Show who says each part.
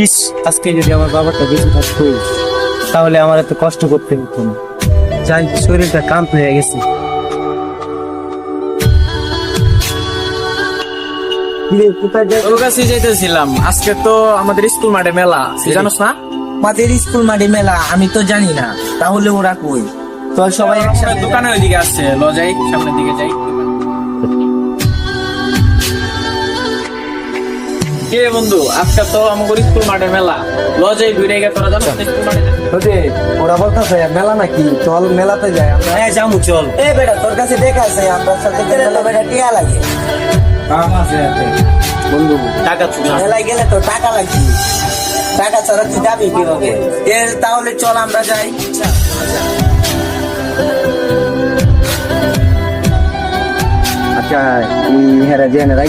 Speaker 1: ইস, আজকে যদি আমার বাবাটা বেঁচে থাকতো তাহলে আমার এত কষ্ট করতে হতো না। যাই, শরীরটা ক্লান্ত হয়ে গেছে। কোথায় যাই?
Speaker 2: তোর কাছে যেতেছিলাম, আজকে তো আমাদের স্কুল মাঠে মেলা, তুই জানোস না?
Speaker 3: আমাদের স্কুল মাঠে মেলা আমি তো জানি না, তাহলে ওরা কই? তো সবাই একসাথে
Speaker 2: দোকানে ওইদিকে আসছে, ল যাই, সামনের দিকে যাই। কে বন্ধু, আজকে তো আমাদের স্কুল মাঠে মেলা, ল যাই ঘুরে গে। তোরা জানোস না স্কুল মাঠে?
Speaker 1: ওরে, ওরা বলতেছে মেলা নাকি, চল মেলাতে যাই আমরা।
Speaker 3: হ্যাঁ যাবো, চল। এ বেটা, তোর কাছে দেখা আছে আমরা সাথে গেলে তো বেটা টিয়া লাগে।
Speaker 1: কাম আছে হাতে। বন্ধু,
Speaker 2: টাকা চুরি
Speaker 3: মেলায় গেলে তো টাকা লাগবে, টাকা ছাড়া তুই যাবি কিভাবে? তাহলে চল আমরা যাই।
Speaker 1: আচ্ছা, হেরা জেনে রাখ।